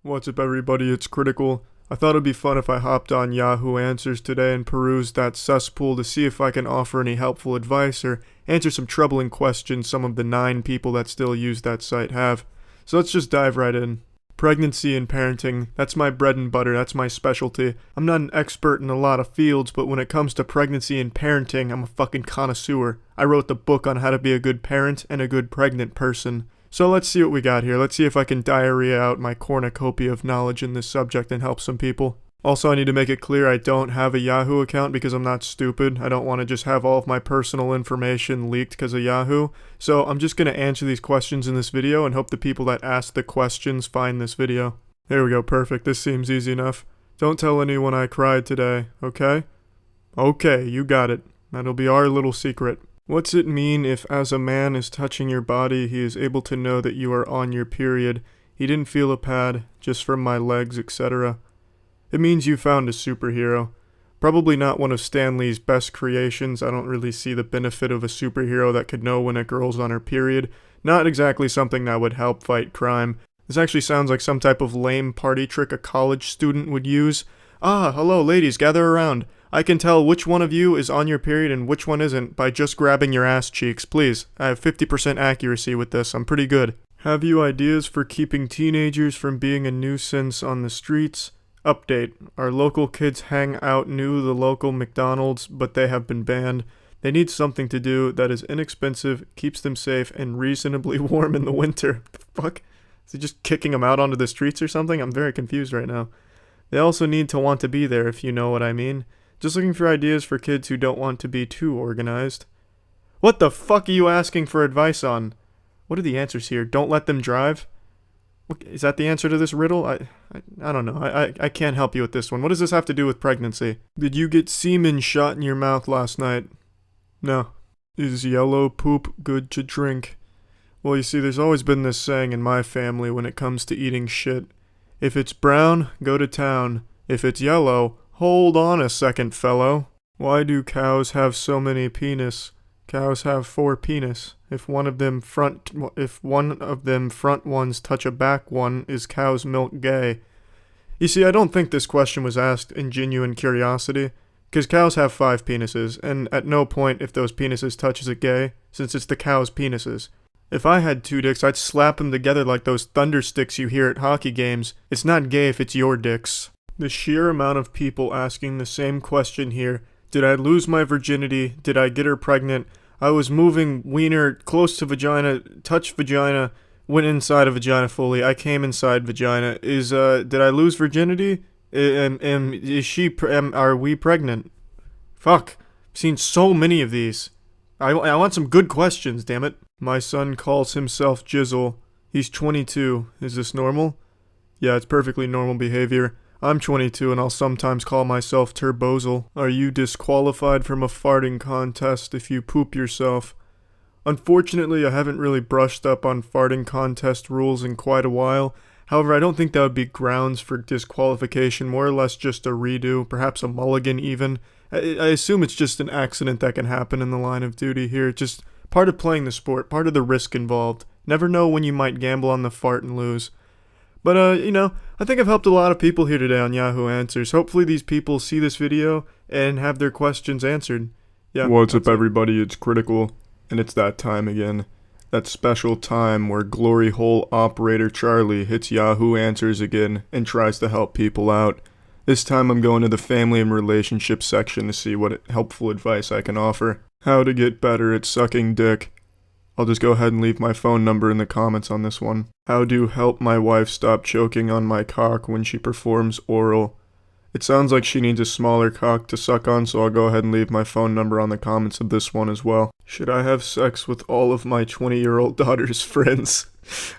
What's up, everybody? It's Critical. I thought it'd be fun if I hopped on Yahoo Answers today and perused that cesspool to see if I can offer any helpful advice or answer some troubling questions some of the 9 people that still use that site have. So let's just dive right in. Pregnancy and parenting, that's my bread and butter, that's my specialty. I'm not an expert in a lot of fields, but when it comes to pregnancy and parenting, I'm a fucking connoisseur. I wrote the book on how to be a good parent and a good pregnant person. So let's see what we got here. Let's see if I can diarrhea out my cornucopia of knowledge in this subject and help some people. Also, I need to make it clear I don't have a Yahoo account because I'm not stupid. I don't want to just have all of my personal information leaked because of Yahoo. So I'm just going to answer these questions in this video and hope the people that ask the questions find this video. There we go, perfect. This seems easy enough. Don't tell anyone I cried today, okay? Okay, you got it. That'll be our little secret. What's it mean if as a man is touching your body, he is able to know that you are on your period? He didn't feel a pad, just from my legs, etc. It means you found a superhero. Probably not one of Stan Lee's best creations. I don't really see the benefit of a superhero that could know when a girl's on her period. Not exactly something that would help fight crime. This actually sounds like some type of lame party trick a college student would use. Ah, hello ladies, gather around. I can tell which one of you is on your period and which one isn't by just grabbing your ass cheeks, please. I have 50% accuracy with this, I'm pretty good. Have you ideas for keeping teenagers from being a nuisance on the streets? Update. Our local kids hang out near the local McDonald's, but they have been banned. They need something to do that is inexpensive, keeps them safe, and reasonably warm in the winter. The fuck? Is he just kicking them out onto the streets or something? I'm very confused right now. They also need to want to be there, if you know what I mean. Just looking for ideas for kids who don't want to be too organized. What the fuck are you asking for advice on? What are the answers here? Don't let them drive? Is that the answer to this riddle? I don't know. I can't help you with this one. What does this have to do with pregnancy? Did you get semen shot in your mouth last night? No. Is yellow poop good to drink? Well, you see, there's always been this saying in my family when it comes to eating shit. If it's brown, go to town. If it's yellow, hold on a second, fellow. Why do cows have so many penis? Cows have 4 penis. If one of them front ones touch a back one, is cow's milk gay? You see, I don't think this question was asked in genuine curiosity, because cows have 5 penises, and at no point if those penises touch is it gay, since it's the cow's penises. If I had 2 dicks, I'd slap them together like those thunder sticks you hear at hockey games. It's not gay if it's your dicks. The sheer amount of people asking the same question here. Did I lose my virginity? Did I get her pregnant? I was moving wiener close to vagina, touched vagina, went inside a vagina fully. I came inside vagina. Did I lose virginity? Are we pregnant? Fuck. I've seen so many of these. I want some good questions, damn it. My son calls himself Jizzle. He's 22. Is this normal? Yeah, it's perfectly normal behavior. I'm 22 and I'll sometimes call myself Turbozal. Are you disqualified from a farting contest if you poop yourself? Unfortunately, I haven't really brushed up on farting contest rules in quite a while. However, I don't think that would be grounds for disqualification, more or less just a redo, perhaps a mulligan even. I assume it's just an accident that can happen in the line of duty here. Just part of playing the sport, part of the risk involved. Never know when you might gamble on the fart and lose. But, I think I've helped a lot of people here today on Yahoo Answers. Hopefully these people see this video and have their questions answered. Yeah. What's up, everybody? It's Critical, and it's that time again. That special time where glory hole operator Charlie hits Yahoo Answers again and tries to help people out. This time I'm going to the family and relationships section to see what helpful advice I can offer. How to get better at sucking dick. I'll just go ahead and leave my phone number in the comments on this one. How to help my wife stop choking on my cock when she performs oral. It sounds like she needs a smaller cock to suck on, so I'll go ahead and leave my phone number on the comments of this one as well. Should I have sex with all of my 20-year-old daughter's friends?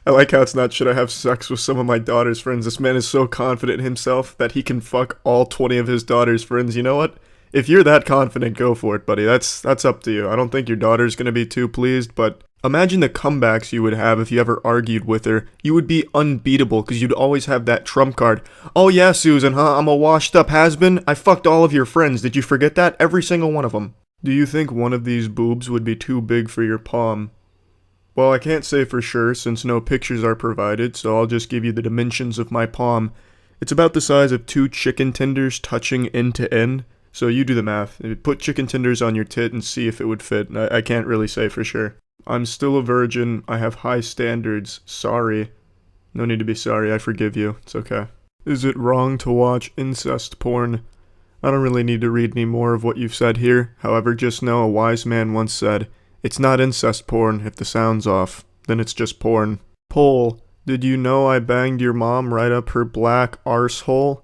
I like how it's not should I have sex with some of my daughter's friends. This man is so confident in himself that he can fuck all 20 of his daughter's friends. You know what? If you're that confident, go for it, buddy. That's up to you. I don't think your daughter's gonna be too pleased, but imagine the comebacks you would have if you ever argued with her. You would be unbeatable, because you'd always have that trump card. Oh yeah, Susan, huh? I'm a washed-up has-been. I fucked all of your friends. Did you forget that? Every single one of them. Do you think one of these boobs would be too big for your palm? Well, I can't say for sure since no pictures are provided, so I'll just give you the dimensions of my palm. It's about the size of 2 chicken tenders touching end to end. So you do the math. Put chicken tenders on your tit and see if it would fit. I can't really say for sure. I'm still a virgin. I have high standards. Sorry. No need to be sorry. I forgive you. It's okay. Is it wrong to watch incest porn? I don't really need to read any more of what you've said here. However, just know a wise man once said, "It's not incest porn if the sound's off. Then it's just porn." Poll. Did you know I banged your mom right up her black arsehole?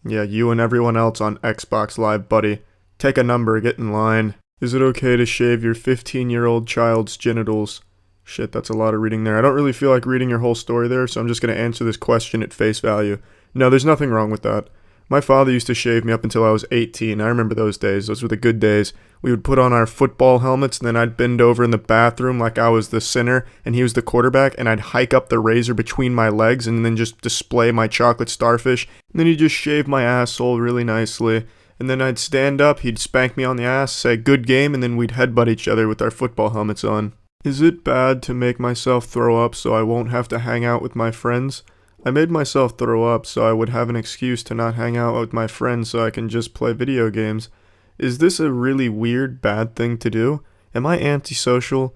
Yeah, you and everyone else on Xbox Live, buddy. Take a number, get in line. Is it okay to shave your 15-year-old child's genitals? Shit, that's a lot of reading there. I don't really feel like reading your whole story there, so I'm just going to answer this question at face value. No, there's nothing wrong with that. My father used to shave me up until I was 18. I remember those days. Those were the good days. We would put on our football helmets, and then I'd bend over in the bathroom like I was the center, and he was the quarterback, and I'd hike up the razor between my legs, and then just display my chocolate starfish. And then he'd just shave my asshole really nicely. And then I'd stand up, he'd spank me on the ass, say, "Good game," and then we'd headbutt each other with our football helmets on. Is it bad to make myself throw up so I won't have to hang out with my friends? I made myself throw up so I would have an excuse to not hang out with my friends so I can just play video games. Is this a really weird, bad thing to do? Am I antisocial?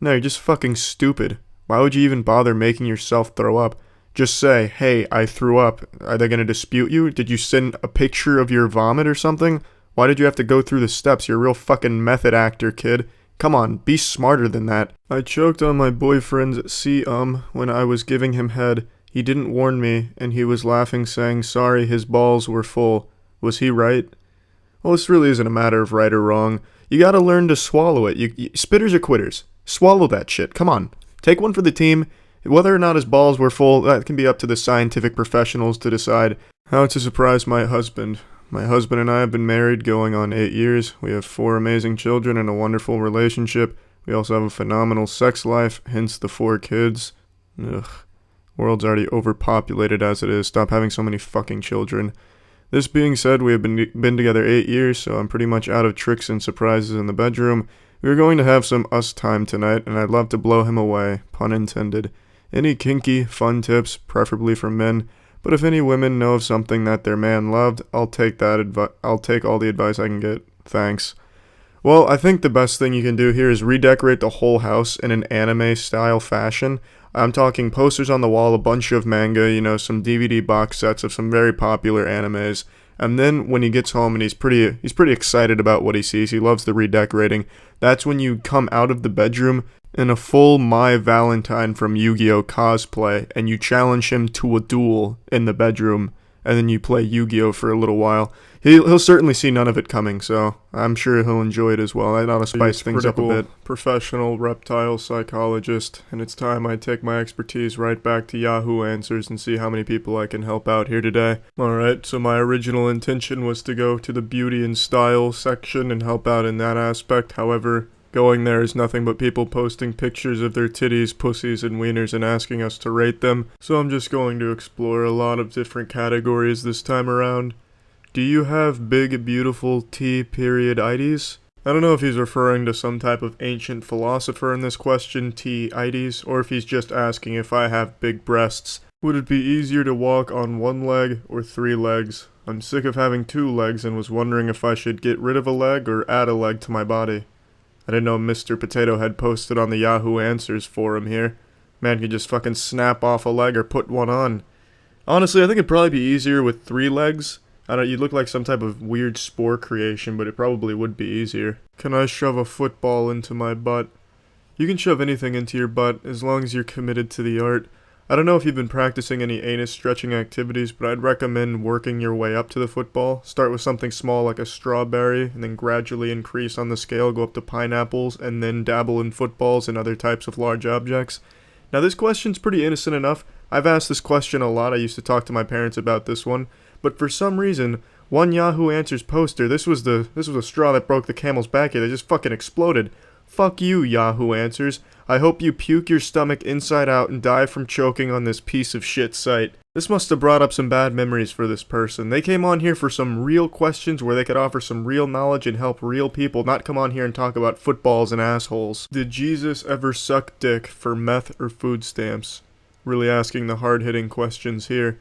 No, you're just fucking stupid. Why would you even bother making yourself throw up? Just say, "Hey, I threw up." Are they gonna dispute you? Did you send a picture of your vomit or something? Why did you have to go through the steps? You're a real fucking method actor, kid. Come on, be smarter than that. I choked on my boyfriend's when I was giving him head. He didn't warn me, and he was laughing, saying sorry his balls were full. Was he right? Well, this really isn't a matter of right or wrong. You gotta learn to swallow it. Spitters are quitters. Swallow that shit. Come on. Take one for the team. Whether or not his balls were full, that can be up to the scientific professionals to decide. How to surprise my husband. My husband and I have been married going on 8 years. We have 4 amazing children and a wonderful relationship. We also have a phenomenal sex life, hence the 4 kids. Ugh. World's already overpopulated as it is. Stop having so many fucking children. This being said, we have been together 8 years, so I'm pretty much out of tricks and surprises in the bedroom. We're going to have some us time tonight, and I'd love to blow him away. Pun intended. Any kinky, fun tips, preferably from men, but if any women know of something that their man loved, I'll take all the advice I can get. Thanks. Well, I think the best thing you can do here is redecorate the whole house in an anime-style fashion. I'm talking posters on the wall, a bunch of manga, some DVD box sets of some very popular animes. And then when he gets home and he's pretty excited about what he sees, he loves the redecorating, that's when you come out of the bedroom in a full My Valentine from Yu-Gi-Oh! Cosplay, and you challenge him to a duel in the bedroom, and then you play Yu-Gi-Oh! For a little while. He'll certainly see none of it coming, so I'm sure he'll enjoy it as well. I ought to spice things up a bit. Professional reptile psychologist, and it's time I take my expertise right back to Yahoo Answers and see how many people I can help out here today. Alright, so my original intention was to go to the beauty and style section and help out in that aspect. However, going there is nothing but people posting pictures of their titties, pussies, and wieners and asking us to rate them. So I'm just going to explore a lot of different categories this time around. Do you have big, beautiful T-ides? I don't know if he's referring to some type of ancient philosopher in this question, T-ides, or if he's just asking if I have big breasts. Would it be easier to walk on 1 leg or 3 legs? I'm sick of having 2 legs and was wondering if I should get rid of a leg or add a leg to my body. I didn't know Mr. Potato Head posted on the Yahoo Answers forum here. Man could just fucking snap off a leg or put one on. Honestly, I think it'd probably be easier with 3 legs. I don't know, you'd look like some type of weird spore creation, but it probably would be easier. Can I shove a football into my butt? You can shove anything into your butt, as long as you're committed to the art. I don't know if you've been practicing any anus stretching activities, but I'd recommend working your way up to the football. Start with something small like a strawberry, and then gradually increase on the scale, go up to pineapples, and then dabble in footballs and other types of large objects. Now this question's pretty innocent enough. I've asked this question a lot. I used to talk to my parents about this one. But for some reason, one Yahoo Answers poster, this was a straw that broke the camel's back here. They just fucking exploded. Fuck you, Yahoo Answers. I hope you puke your stomach inside out and die from choking on this piece of shit site. This must have brought up some bad memories for this person. They came on here for some real questions where they could offer some real knowledge and help real people, not come on here and talk about footballs and assholes. Did Jesus ever suck dick for meth or food stamps? Really asking the hard-hitting questions here.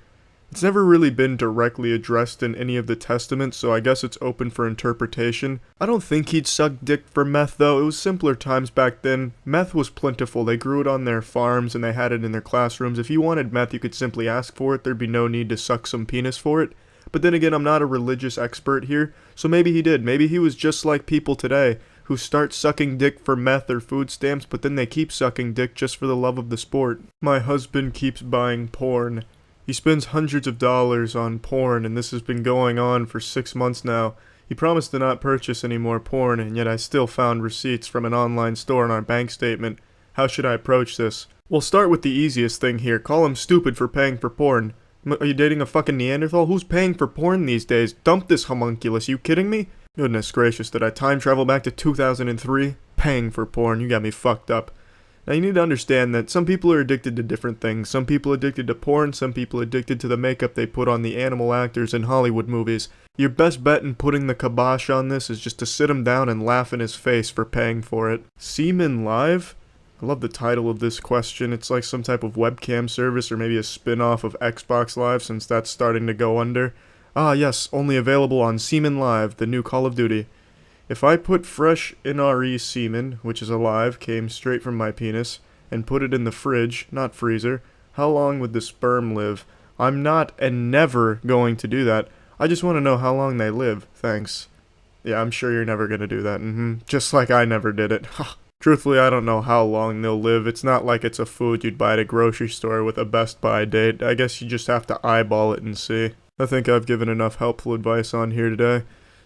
It's never really been directly addressed in any of the testaments, so I guess it's open for interpretation. I don't think he'd suck dick for meth, though. It was simpler times back then. Meth was plentiful. They grew it on their farms, and they had it in their classrooms. If you wanted meth, you could simply ask for it. There'd be no need to suck some penis for it. But then again, I'm not a religious expert here, so maybe he did. Maybe he was just like people today, who start sucking dick for meth or food stamps, but then they keep sucking dick just for the love of the sport. My husband keeps buying porn. He spends hundreds of dollars on porn, and this has been going on for 6 months now. He promised to not purchase any more porn, and yet I still found receipts from an online store in our bank statement. How should I approach this? We'll start with the easiest thing here. Call him stupid for paying for porn. Are you dating a fucking Neanderthal? Who's paying for porn these days? Dump this homunculus. You kidding me? Goodness gracious, did I time travel back to 2003? Paying for porn. You got me fucked up. Now you need to understand that some people are addicted to different things. Some people addicted to porn, some people addicted to the makeup they put on the animal actors in Hollywood movies. Your best bet in putting the kibosh on this is just to sit him down and laugh in his face for paying for it. Semen Live? I love the title of this question. It's like some type of webcam service or maybe a spin-off of Xbox Live since that's starting to go under. Ah yes, only available on Semen Live, the new Call of Duty. If I put fresh NRE semen, which is alive, came straight from my penis, and put it in the fridge, not freezer, how long would the sperm live? I'm not and never going to do that. I just want to know how long they live. Thanks. Yeah, I'm sure you're never going to do that. Just like I never did it. Truthfully, I don't know how long they'll live. It's not like it's a food you'd buy at a grocery store with a Best Buy date. I guess you just have to eyeball it and see. I think I've given enough helpful advice on here today.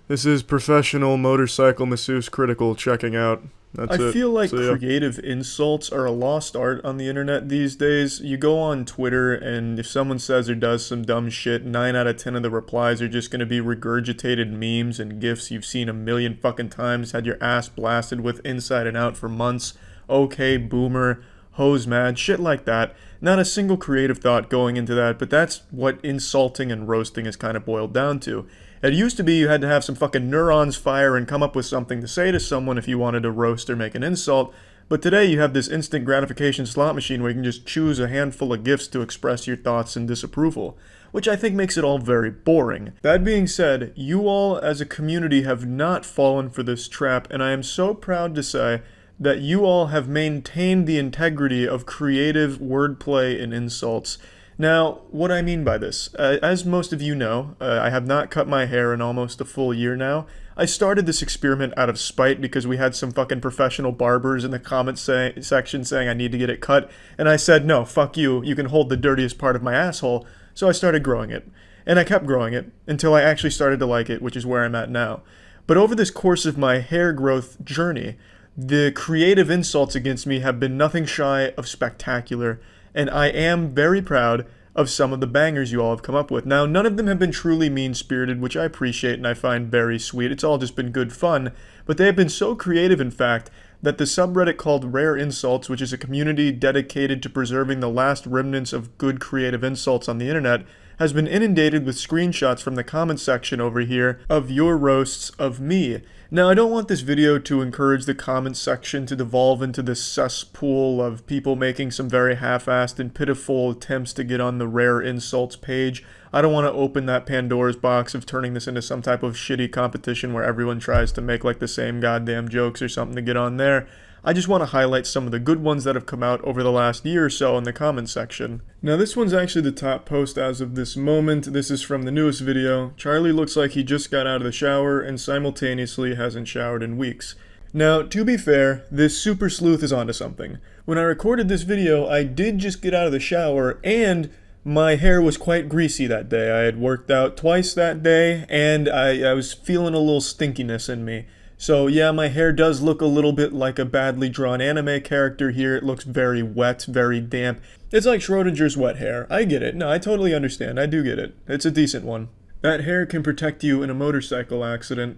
This is Professional Motorcycle Masseuse Critical checking out. That's it. I feel like creative insults are a lost art on the internet these days. You go on Twitter, and if someone says or does some dumb shit, 9 out of 10 of the replies are just going to be regurgitated memes and gifs you've seen a million fucking times, had your ass blasted with inside and out for months. Okay, boomer, hose mad, shit like that. Not a single creative thought going into that, but that's what insulting and roasting is kind of boiled down to. It used to be you had to have some fucking neurons fire and come up with something to say to someone if you wanted to roast or make an insult, but today you have this instant gratification slot machine where you can just choose a handful of gifs to express your thoughts and disapproval, which I think makes it all very boring. That being said, you all as a community have not fallen for this trap, and I am so proud to say that you all have maintained the integrity of creative wordplay and insults. Now, what I mean by this, as most of you know, I have not cut my hair in almost a full year now. I started this experiment out of spite because we had some fucking professional barbers in the comments section saying I need to get it cut, and I said, no, fuck you, you can hold the dirtiest part of my asshole, so I started growing it. And I kept growing it until I actually started to like it, which is where I'm at now. But over this course of my hair growth journey, the creative insults against me have been nothing shy of spectacular, and I am very proud of some of the bangers you all have come up with. Now, none of them have been truly mean-spirited, which I appreciate and I find very sweet. It's all just been good fun, but they have been so creative, in fact, that the subreddit called Rare Insults, which is a community dedicated to preserving the last remnants of good creative insults on the internet, has been inundated with screenshots from the comment section over here of your roasts of me. Now, I don't want this video to encourage the comment section to devolve into this cesspool of people making some very half-assed and pitiful attempts to get on the Rare Insults page. I don't want to open that Pandora's box of turning this into some type of shitty competition where everyone tries to make like the same goddamn jokes or something to get on there. I just want to highlight some of the good ones that have come out over the last year or so in the comment section. Now this one's actually the top post as of this moment. This is from the newest video. Charlie looks like he just got out of the shower and simultaneously hasn't showered in weeks. Now, to be fair, this super sleuth is onto something. When I recorded this video, I did just get out of the shower and my hair was quite greasy that day. I had worked out twice that day and I was feeling a little stinkiness in me. So yeah, my hair does look a little bit like a badly drawn anime character here. It looks very wet, very damp. It's like Schrodinger's wet hair. I get it. No, I totally understand. I do get it. It's a decent one. That hair can protect you in a motorcycle accident.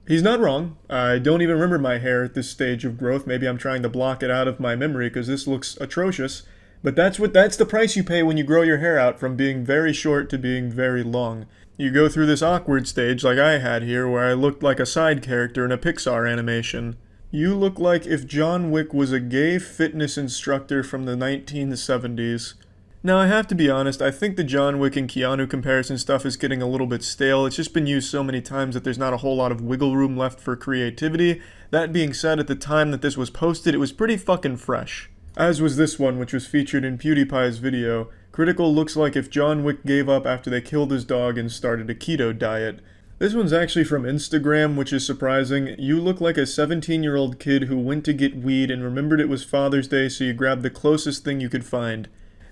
He's not wrong. I don't even remember my hair at this stage of growth. Maybe I'm trying to block it out of my memory because this looks atrocious. But that's the price you pay when you grow your hair out from being very short to being very long. You go through this awkward stage like I had here where I looked like a side character in a Pixar animation. You look like if John Wick was a gay fitness instructor from the 1970s. Now, I have to be honest, I think the John Wick and Keanu comparison stuff is getting a little bit stale. It's just been used so many times that there's not a whole lot of wiggle room left for creativity. That being said, at the time that this was posted, it was pretty fucking fresh. As was this one, which was featured in PewDiePie's video. Critical looks like if John Wick gave up after they killed his dog and started a keto diet. This one's actually from Instagram, which is surprising. You look like a 17-year-old kid who went to get weed and remembered it was Father's Day, so you grabbed the closest thing you could find.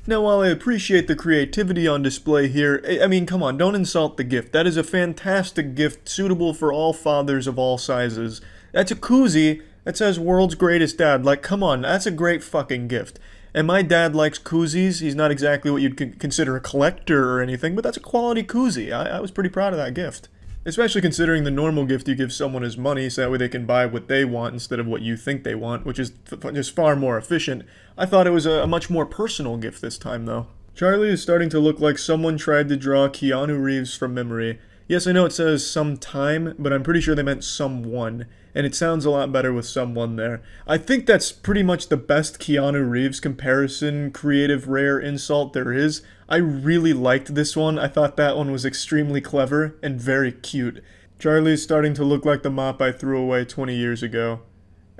Now, while I appreciate the creativity on display here, I mean, come on, don't insult the gift. That is a fantastic gift suitable for all fathers of all sizes. That's a koozie that says world's greatest dad. Like, come on, that's a great fucking gift. And my dad likes koozies. He's not exactly what you'd consider a collector or anything, but that's a quality koozie. I was pretty proud of that gift. Especially considering the normal gift you give someone is money, so that way they can buy what they want instead of what you think they want, which is just far more efficient. I thought it was a much more personal gift this time, though. Charlie is starting to look like someone tried to draw Keanu Reeves from memory. Yes, I know it says sometime, but I'm pretty sure they meant someone, and it sounds a lot better with someone there. I think that's pretty much the best Keanu Reeves comparison, creative, rare insult there is. I really liked this one. I thought that one was extremely clever and very cute. Charlie's starting to look like the mop I threw away 20 years ago.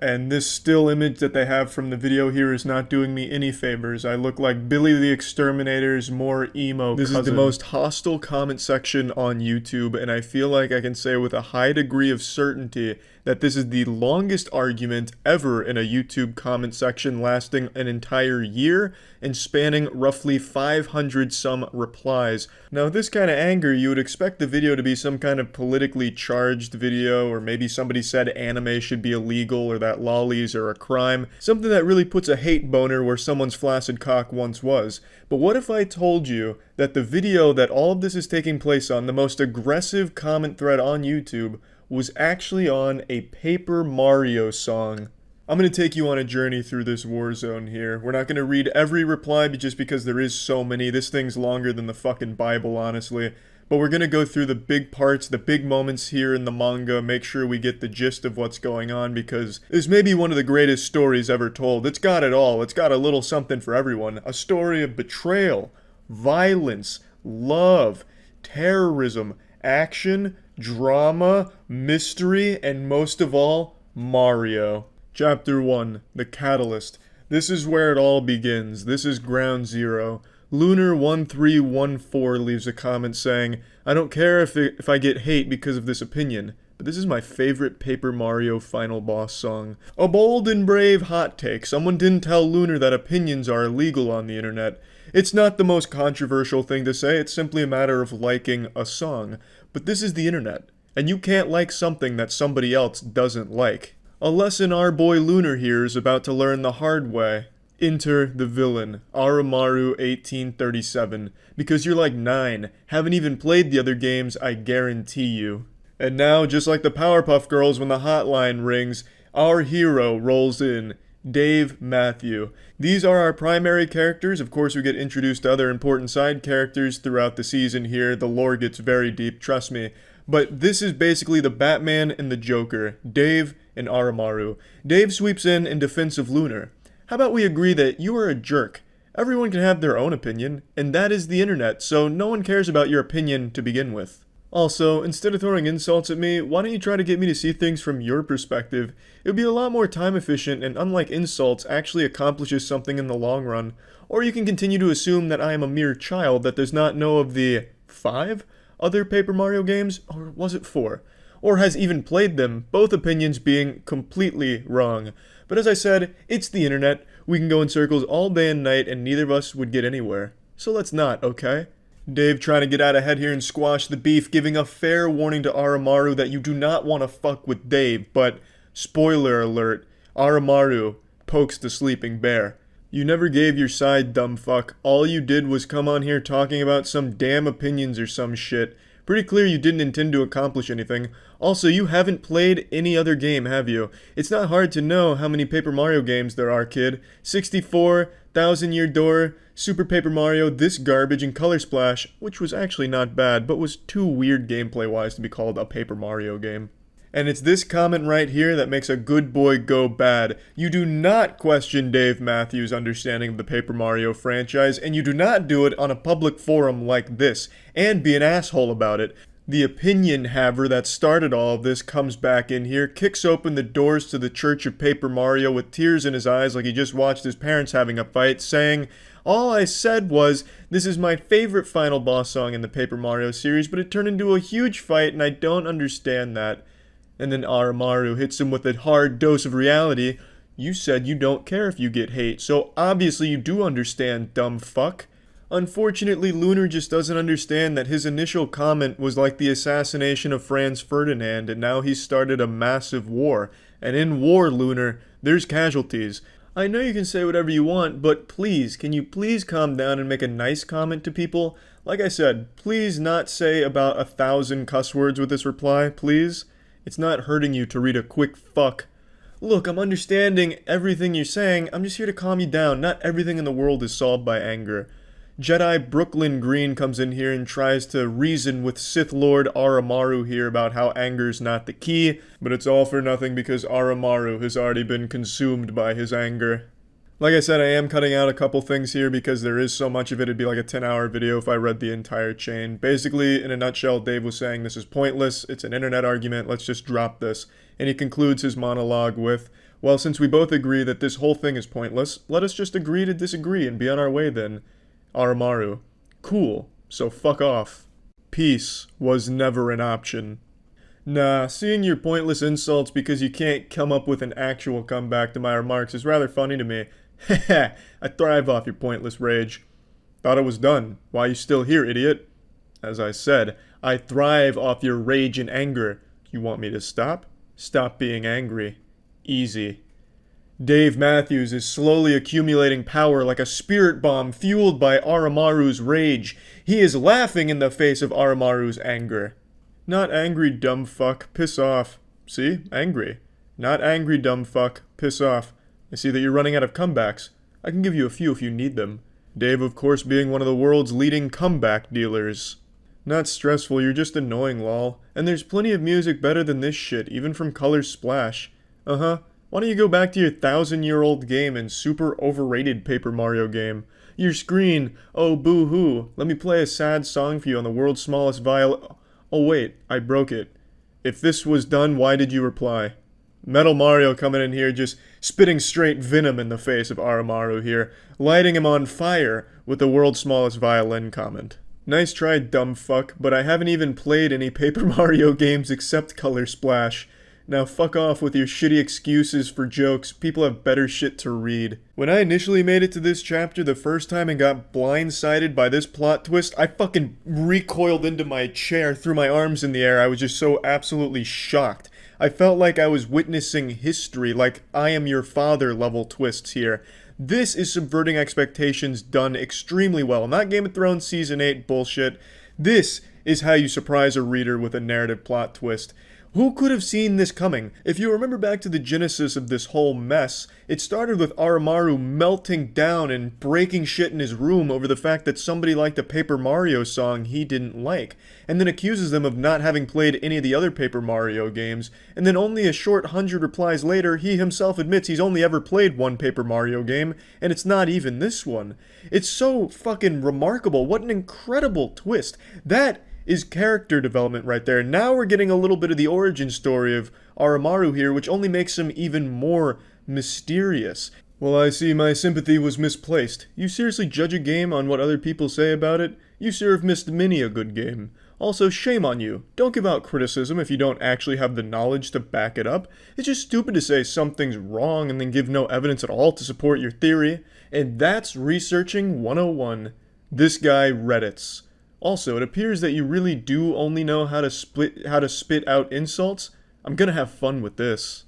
And this still image that they have from the video here is not doing me any favors. I look like Billy the Exterminator's more emo cousin. This is the most hostile comment section on YouTube, and I feel like I can say with a high degree of certainty that this is the longest argument ever in a YouTube comment section, lasting an entire year and spanning roughly 500 some replies. Now, with this kind of anger, you would expect the video to be some kind of politically charged video, or maybe somebody said anime should be illegal or that lollies are a crime, something that really puts a hate boner where someone's flaccid cock once was. But what if I told you that the video that all of this is taking place on, the most aggressive comment thread on YouTube, was actually on a Paper Mario song? I'm going to take you on a journey through this war zone here. We're not going to read every reply just because there is so many. This thing's longer than the fucking Bible, honestly. But we're going to go through the big parts, the big moments here in the manga, make sure we get the gist of what's going on, because this may be one of the greatest stories ever told. It's got it all. It's got a little something for everyone. A story of betrayal, violence, love, terrorism, action, drama, mystery, and most of all, Mario. Chapter 1, The Catalyst. This is where it all begins. This is ground zero. Lunar1314 leaves a comment saying, I don't care if I get hate because of this opinion, but this is my favorite Paper Mario final boss song. A bold and brave hot take. Someone didn't tell Lunar that opinions are illegal on the internet. It's not the most controversial thing to say, it's simply a matter of liking a song. But this is the internet, and you can't like something that somebody else doesn't like. A lesson our boy Lunar here is about to learn the hard way. Enter the villain, Aramaru 1837, because you're like 9, haven't even played the other games, I guarantee you. And now, just like the Powerpuff Girls when the hotline rings, our hero rolls in, Dave Matthew. These are our primary characters. Of course, we get introduced to other important side characters throughout the season here. The lore gets very deep, trust me. But this is basically the Batman and the Joker, Dave and Aramaru. Dave sweeps in defense of Lunar. How about we agree that you are a jerk? Everyone can have their own opinion, and that is the internet, so no one cares about your opinion to begin with. Also, instead of throwing insults at me, why don't you try to get me to see things from your perspective? It would be a lot more time efficient, and unlike insults, actually accomplishes something in the long run. Or you can continue to assume that I am a mere child that does not know of the 5 other Paper Mario games, or was it 4? Or has even played them, both opinions being completely wrong. But as I said, it's the internet. We can go in circles all day and night and neither of us would get anywhere. So let's not, okay? Dave trying to get out ahead here and squash the beef, giving a fair warning to Aramaru that you do not want to fuck with Dave, but, spoiler alert, Aramaru pokes the sleeping bear. You never gave your side, dumb fuck. All you did was come on here talking about some damn opinions or some shit. Pretty clear you didn't intend to accomplish anything. Also, you haven't played any other game, have you? It's not hard to know how many Paper Mario games there are, kid. 64, Thousand Year Door, Super Paper Mario, this garbage, and Color Splash, which was actually not bad, but was too weird gameplay-wise to be called a Paper Mario game. And it's this comment right here that makes a good boy go bad. You do not question Dave Matthews' understanding of the Paper Mario franchise, and you do not do it on a public forum like this, and be an asshole about it. The opinion haver that started all of this comes back in here, kicks open the doors to the Church of Paper Mario with tears in his eyes like he just watched his parents having a fight, saying, "All I said was, this is my favorite final boss song in the Paper Mario series, but it turned into a huge fight and I don't understand that." And then Aramaru hits him with a hard dose of reality. You said you don't care if you get hate, so obviously you do understand, dumb fuck. Unfortunately, Lunar just doesn't understand that his initial comment was like the assassination of Franz Ferdinand, and now he's started a massive war. And in war, Lunar, there's casualties. I know you can say whatever you want, but please, can you please calm down and make a nice comment to people? Like I said, please not say about 1,000 cuss words with this reply, please. It's not hurting you to read a quick fuck. Look, I'm understanding everything you're saying. I'm just here to calm you down. Not everything in the world is solved by anger. Jedi Brooklyn Green comes in here and tries to reason with Sith Lord Aramaru here about how anger's not the key, but it's all for nothing because Aramaru has already been consumed by his anger. Like I said, I am cutting out a couple things here because there is so much of it, it'd be like a 10-hour video if I read the entire chain. Basically, in a nutshell, Dave was saying this is pointless, it's an internet argument, let's just drop this. And he concludes his monologue with, well, since we both agree that this whole thing is pointless, let us just agree to disagree and be on our way then. Aramaru, cool, so fuck off. Peace was never an option. Nah, seeing your pointless insults because you can't come up with an actual comeback to my remarks is rather funny to me. Heh, I thrive off your pointless rage. Thought it was done. Why you still here, idiot? As I said, I thrive off your rage and anger. You want me to stop? Stop being angry. Easy. Dave Matthews is slowly accumulating power like a spirit bomb fueled by Aramaru's rage. He is laughing in the face of Aramaru's anger. Not angry, dumb fuck. Piss off. See? Angry. Not angry, dumb fuck. Piss off. I see that you're running out of comebacks. I can give you a few if you need them. Dave, of course, being one of the world's leading comeback dealers. Not stressful, you're just annoying, lol. And there's plenty of music better than this shit, even from Color Splash. Uh-huh. Why don't you go back to your 1,000-year-old game and super overrated Paper Mario game? Your screen, oh boo-hoo, let me play a sad song for you on the world's smallest violin. Oh wait, I broke it. If this was done, why did you reply? Metal Mario coming in here just spitting straight venom in the face of Aramaru here, lighting him on fire with the world's smallest violin comment. Nice try, dumb fuck, but I haven't even played any Paper Mario games except Color Splash. Now fuck off with your shitty excuses for jokes, people have better shit to read. When I initially made it to this chapter the first time and got blindsided by this plot twist, I fucking recoiled into my chair, threw my arms in the air, I was just so absolutely shocked. I felt like I was witnessing history, like I Am Your Father level twists here. This is subverting expectations done extremely well, not Game of Thrones Season 8 bullshit. This is how you surprise a reader with a narrative plot twist. Who could have seen this coming? If you remember back to the genesis of this whole mess, it started with Aramaru melting down and breaking shit in his room over the fact that somebody liked a Paper Mario song he didn't like, and then accuses them of not having played any of the other Paper Mario games, and then only a short 100 replies later, he himself admits he's only ever played one Paper Mario game, and it's not even this one. It's so fucking remarkable. What an incredible twist. That is character development right there. Now we're getting a little bit of the origin story of Aramaru here, which only makes him even more mysterious. Well, I see my sympathy was misplaced. You seriously judge a game on what other people say about it? You sure have missed many a good game. Also, shame on you. Don't give out criticism if you don't actually have the knowledge to back it up. It's just stupid to say something's wrong and then give no evidence at all to support your theory. And that's researching 101. This guy Reddits. Also, it appears that you really do only know how to spit out insults. I'm gonna have fun with this.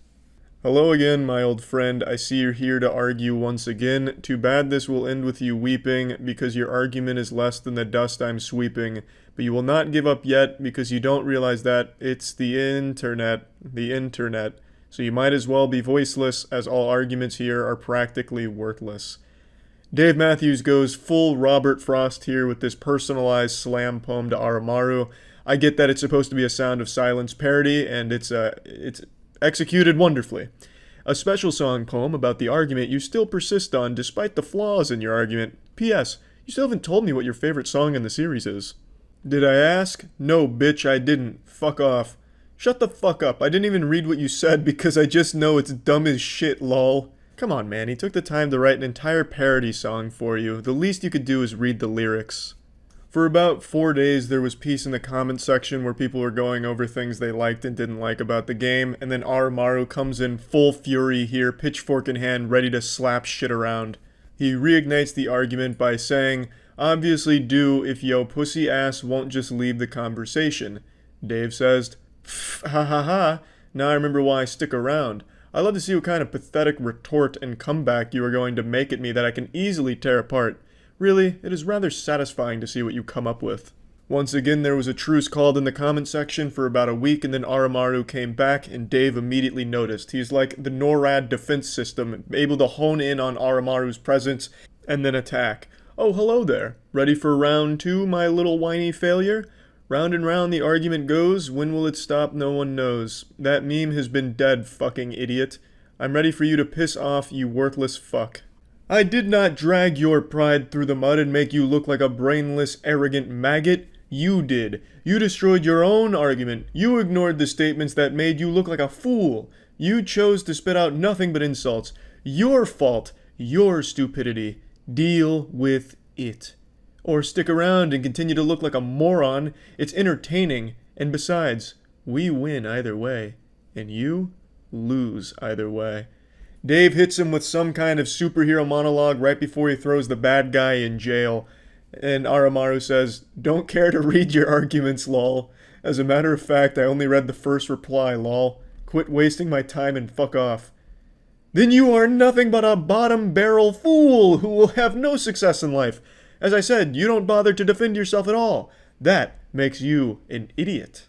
Hello again, my old friend. I see you're here to argue once again. Too bad this will end with you weeping, because your argument is less than the dust I'm sweeping. But you will not give up yet, because you don't realize that it's the internet. The internet. So you might as well be voiceless, as all arguments here are practically worthless. Dave Matthews goes full Robert Frost here with this personalized slam poem to Oromaru. I get that it's supposed to be a Sound of Silence parody, and it's executed wonderfully. A special song poem about the argument you still persist on despite the flaws in your argument. P.S. You still haven't told me what your favorite song in the series is. Did I ask? No, bitch, I didn't. Fuck off. Shut the fuck up. I didn't even read what you said because I just know it's dumb as shit, lol. Come on, man. He took the time to write an entire parody song for you. The least you could do is read the lyrics. For about 4 days, there was peace in the comment section where people were going over things they liked and didn't like about the game, and then Oromaru comes in full fury here, pitchfork in hand, ready to slap shit around. He reignites the argument by saying, "Obviously do if yo pussy ass won't just leave the conversation." Dave says, "Pff, ha ha ha, now I remember why I stick around. I'd love to see what kind of pathetic retort and comeback you are going to make at me that I can easily tear apart. Really, it is rather satisfying to see what you come up with." Once again, there was a truce called in the comment section for about a week, and then Oromaru came back, and Dave immediately noticed. He's like the NORAD defense system, able to hone in on Oromaru's presence and then attack. "Oh, hello there. Ready for round 2, my little whiny failure? Round and round the argument goes, when will it stop no one knows. That meme has been dead, fucking idiot. I'm ready for you to piss off, you worthless fuck. I did not drag your pride through the mud and make you look like a brainless, arrogant maggot. You did. You destroyed your own argument. You ignored the statements that made you look like a fool. You chose to spit out nothing but insults. Your fault. Your stupidity. Deal with it. Or stick around and continue to look like a moron. It's entertaining. And besides, we win either way. And you lose either way." Dave hits him with some kind of superhero monologue right before he throws the bad guy in jail. And Oromaru says, "Don't care to read your arguments, lol. As a matter of fact, I only read the first reply, lol. Quit wasting my time and fuck off." "Then you are nothing but a bottom-barrel fool who will have no success in life. As I said, you don't bother to defend yourself at all. That makes you an idiot.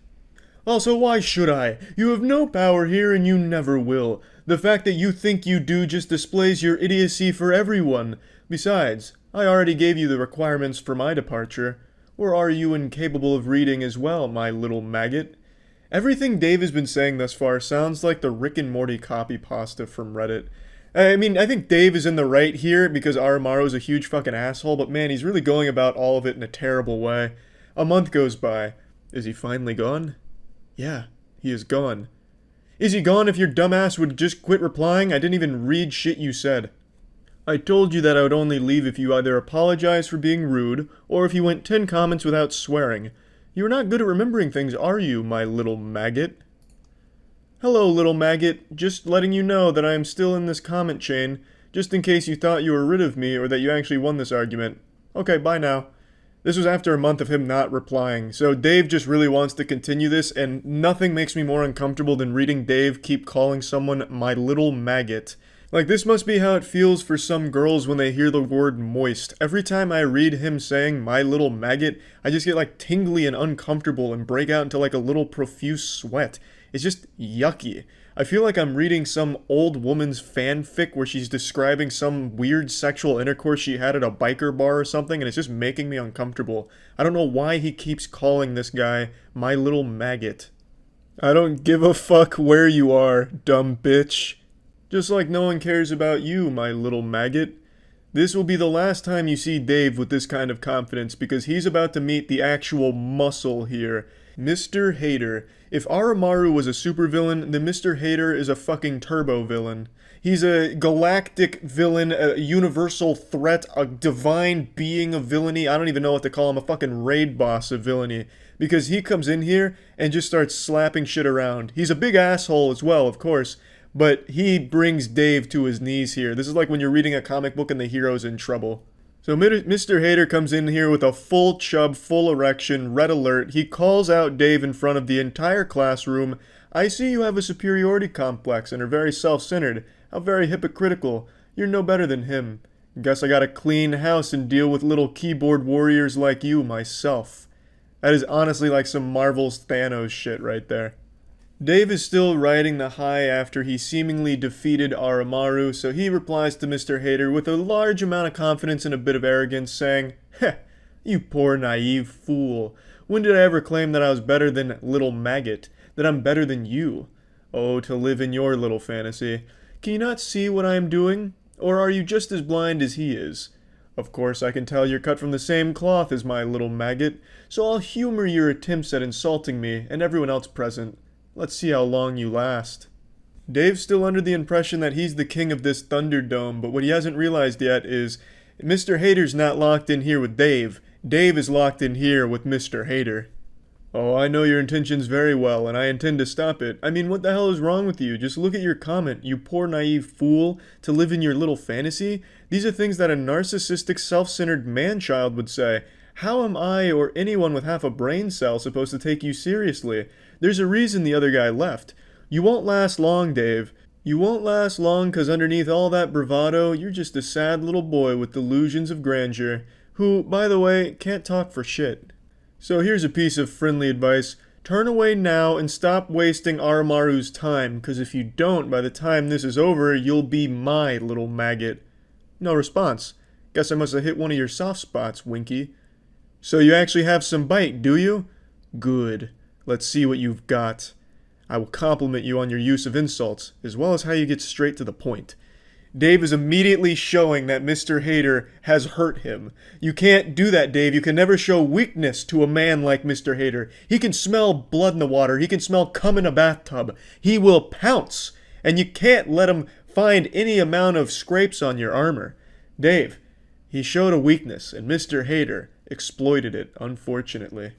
Also, why should I? You have no power here and you never will. The fact that you think you do just displays your idiocy for everyone. Besides, I already gave you the requirements for my departure. Or are you incapable of reading as well, my little maggot?" Everything Dave has been saying thus far sounds like the Rick and Morty copy pasta from Reddit. I mean, I think Dave is in the right here because Oromaru is a huge fucking asshole, but man, he's really going about all of it in a terrible way. A month goes by. Is he finally gone? Yeah, he is gone. Is he gone if your dumbass would just quit replying? I didn't even read shit you said. I told you that I would only leave if you either apologized for being rude, or if you went 10 comments without swearing. You are not good at remembering things, are you, my little maggot? Hello, little maggot. Just letting you know that I am still in this comment chain, just in case you thought you were rid of me or that you actually won this argument. Okay, bye now. This was after a month of him not replying, so Dave just really wants to continue this, and nothing makes me more uncomfortable than reading Dave keep calling someone my little maggot. Like, this must be how it feels for some girls when they hear the word moist. Every time I read him saying my little maggot, I just get like tingly and uncomfortable and break out into like a little profuse sweat. It's just yucky. I feel like I'm reading some old woman's fanfic where she's describing some weird sexual intercourse she had at a biker bar or something, and it's just making me uncomfortable. I don't know why he keeps calling this guy my little maggot. I don't give a fuck where you are, dumb bitch. Just like no one cares about you, my little maggot. This will be the last time you see Dave with this kind of confidence, because he's about to meet the actual muscle here. Mr. Hater. If Oromaru was a supervillain, then Mr. Hater is a fucking turbo villain. He's a galactic villain, a universal threat, a divine being of villainy. I don't even know what to call him, a fucking raid boss of villainy. Because he comes in here and just starts slapping shit around. He's a big asshole as well, of course, but he brings Dave to his knees here. This is like when you're reading a comic book and the hero's in trouble. So Mr. Hater comes in here with a full chub, full erection, red alert. He calls out Dave in front of the entire classroom. I see you have a superiority complex and are very self-centered. How very hypocritical. You're no better than him. Guess I gotta clean house and deal with little keyboard warriors like you myself. That is honestly like some Marvel's Thanos shit right there. Dave is still riding the high after he seemingly defeated Oromaru, so he replies to Mr. Hater with a large amount of confidence and a bit of arrogance, saying, "Heh, you poor naive fool. When did I ever claim that I was better than little maggot? That I'm better than you? Oh, to live in your little fantasy. Can you not see what I am doing? Or are you just as blind as he is? Of course, I can tell you're cut from the same cloth as my little maggot, so I'll humor your attempts at insulting me and everyone else present. Let's see how long you last." Dave's still under the impression that he's the king of this Thunderdome, but what he hasn't realized yet is Mr. Hater's not locked in here with Dave. Dave is locked in here with Mr. Hater. "Oh, I know your intentions very well, and I intend to stop it. I mean, what the hell is wrong with you? Just look at your comment, you poor naive fool, to live in your little fantasy. These are things that a narcissistic, self-centered man-child would say. How am I or anyone with half a brain cell supposed to take you seriously? There's a reason the other guy left. You won't last long, Dave. You won't last long because underneath all that bravado, you're just a sad little boy with delusions of grandeur, who, by the way, can't talk for shit. So here's a piece of friendly advice. Turn away now and stop wasting Oromaru's time, because if you don't, by the time this is over, you'll be my little maggot." No response. Guess I must have hit one of your soft spots, Winky. "So you actually have some bite, do you? Good. Let's see what you've got. I will compliment you on your use of insults, as well as how you get straight to the point." Dave is immediately showing that Mr. Hater has hurt him. You can't do that, Dave. You can never show weakness to a man like Mr. Hater. He can smell blood in the water. He can smell cum in a bathtub. He will pounce, and you can't let him find any amount of scrapes on your armor. Dave, he showed a weakness, and Mr. Hater exploited it, unfortunately.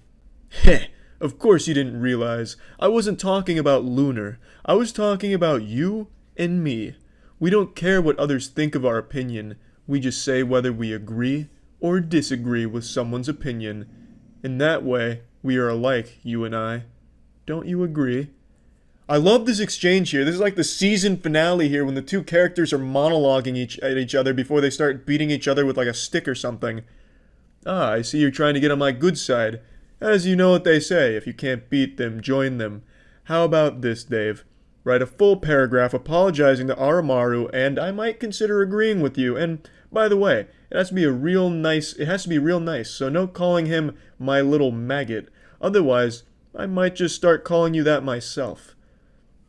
Heh. Of course you didn't realize. I wasn't talking about Lunar. I was talking about you and me. We don't care what others think of our opinion. We just say whether we agree or disagree with someone's opinion. In that way, we are alike, you and I. Don't you agree? I love this exchange here. This is like the season finale here when the two characters are monologuing at each other before they start beating each other with like a stick or something. "Ah, I see you're trying to get on my good side. As you know what they say, if you can't beat them, join them. How about this, Dave? Write a full paragraph apologizing to Oromaru, and I might consider agreeing with you. And, by the way, it has to be real nice, so no calling him my little maggot. Otherwise, I might just start calling you that myself.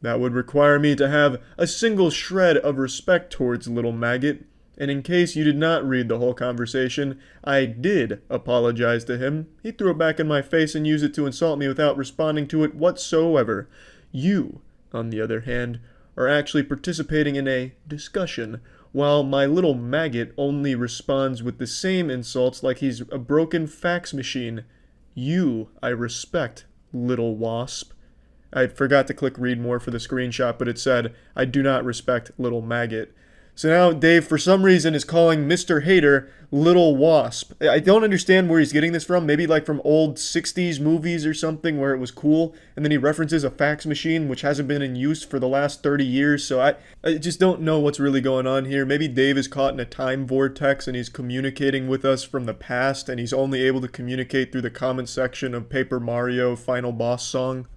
That would require me to have a single shred of respect towards little maggot. And in case you did not read the whole conversation, I did apologize to him. He threw it back in my face and used it to insult me without responding to it whatsoever. You, on the other hand, are actually participating in a discussion, while my little maggot only responds with the same insults like he's a broken fax machine. You, I respect, little wasp." I forgot to click read more for the screenshot, but it said, "I do not respect little maggot." So now Dave, for some reason, is calling Mr. Hater Little Wasp. I don't understand where he's getting this from. Maybe like from old 60s movies or something where it was cool. And then he references a fax machine, which hasn't been in use for the last 30 years. So I just don't know what's really going on here. Maybe Dave is caught in a time vortex and he's communicating with us from the past. And he's only able to communicate through the comment section of Paper Mario Final Boss Song.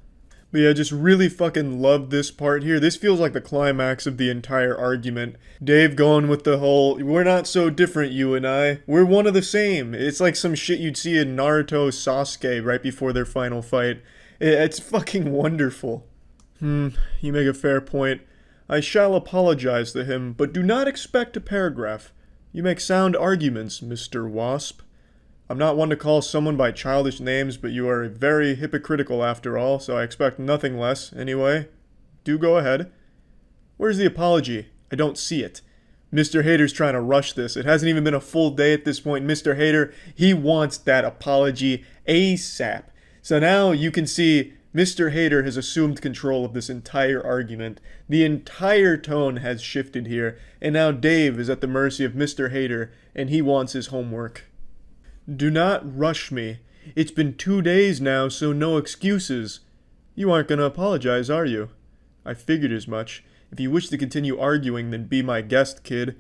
But yeah, just really fucking love this part here. This feels like the climax of the entire argument. Dave going with the whole, "We're not so different, you and I. We're one of the same." It's like some shit you'd see in Naruto Sasuke right before their final fight. It's fucking wonderful. You make a fair point. I shall apologize to him, but do not expect a paragraph. You make sound arguments, Mr. Wasp. I'm not one to call someone by childish names, but you are very hypocritical after all, so I expect nothing less. Anyway, do go ahead. Where's the apology? I don't see it. Mr. Hater's trying to rush this. It hasn't even been a full day at this point. Mr. Hater, he wants that apology ASAP. So now you can see Mr. Hater has assumed control of this entire argument. The entire tone has shifted here, and now Dave is at the mercy of Mr. Hater, and he wants his homework. "Do not rush me. It's been 2 days now, so no excuses." You aren't gonna apologize, are you? I figured as much. If you wish to continue arguing, then be my guest, kid.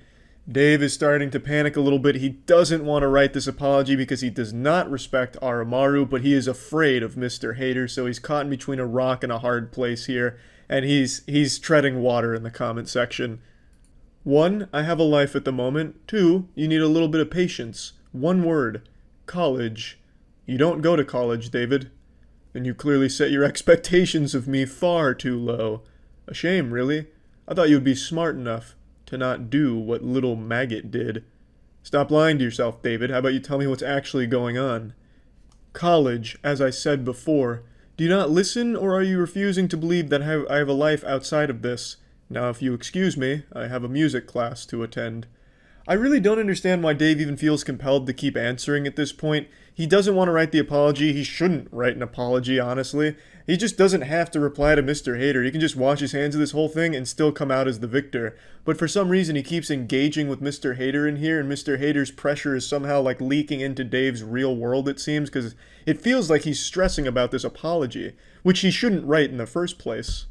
Dave is starting to panic a little bit. He doesn't want to write this apology because he does not respect Aramaru, but he is afraid of Mr. Hater, so he's caught in between a rock and a hard place here, and he's treading water in the comment section. 1. I have a life at the moment. 2. You need a little bit of patience. 1 word. College. You don't go to college, David. And you clearly set your expectations of me far too low. A shame, really. I thought you would be smart enough to not do what little maggot did. Stop lying to yourself, David. How about you tell me what's actually going on? College, as I said before. Do you not listen, or are you refusing to believe that I have a life outside of this? Now, if you excuse me, I have a music class to attend. I really don't understand why Dave even feels compelled to keep answering at this point. He doesn't want to write the apology. He shouldn't write an apology, honestly. He just doesn't have to reply to Mr. Hater. He can just wash his hands of this whole thing and still come out as the victor. But for some reason, he keeps engaging with Mr. Hater in here, and Mr. Hater's pressure is somehow like leaking into Dave's real world, it seems, because it feels like he's stressing about this apology, which he shouldn't write in the first place.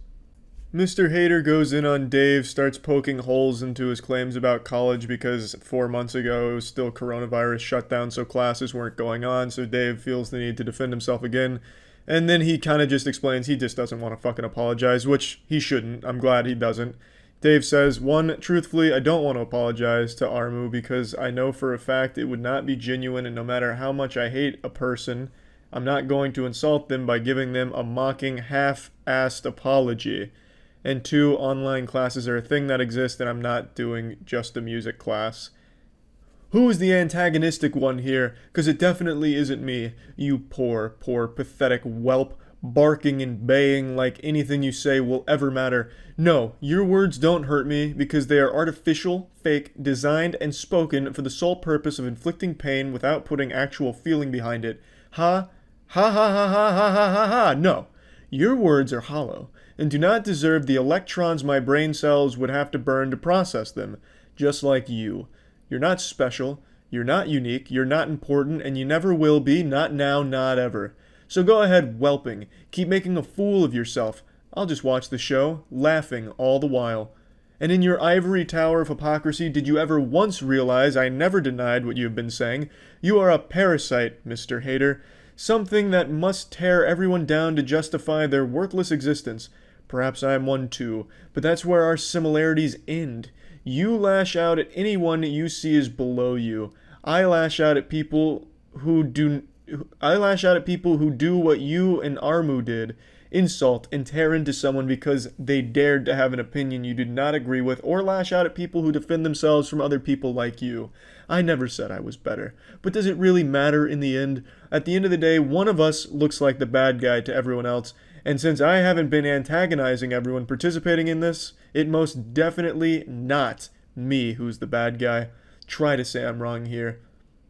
Mr. Hater goes in on Dave, starts poking holes into his claims about college because 4 months ago it was still coronavirus shutdown, so classes weren't going on, so Dave feels the need to defend himself again. And then he kind of just explains he just doesn't want to fucking apologize, which he shouldn't. I'm glad he doesn't. Dave says, 1, truthfully, I don't want to apologize to Armu because I know for a fact it would not be genuine, and no matter how much I hate a person, I'm not going to insult them by giving them a mocking, half-assed apology. And 2, online classes are a thing that exists, and I'm not doing just a music class. Who is the antagonistic one here? Because it definitely isn't me. You poor, pathetic whelp, barking and baying like anything you say will ever matter. No, your words don't hurt me because they are artificial, fake, designed, and spoken for the sole purpose of inflicting pain without putting actual feeling behind it. Ha ha ha ha ha ha ha ha ha. No, your words are hollow and do not deserve the electrons my brain cells would have to burn to process them, just like you. You're not special, you're not unique, you're not important, and you never will be, not now, not ever. So go ahead whelping, keep making a fool of yourself. I'll just watch the show, laughing all the while. And in your ivory tower of hypocrisy, did you ever once realize I never denied what you have been saying? You are a parasite, Mr. Hater, something that must tear everyone down to justify their worthless existence. Perhaps I am one too, but that's where our similarities end. You lash out at anyone you see as below you. I lash out at people who do what you and Armu did. Insult and tear into someone because they dared to have an opinion you did not agree with, or lash out at people who defend themselves from other people like you. I never said I was better. But does it really matter in the end? At the end of the day, one of us looks like the bad guy to everyone else. And since I haven't been antagonizing everyone participating in this, it most definitely not me who's the bad guy. Try to say I'm wrong here.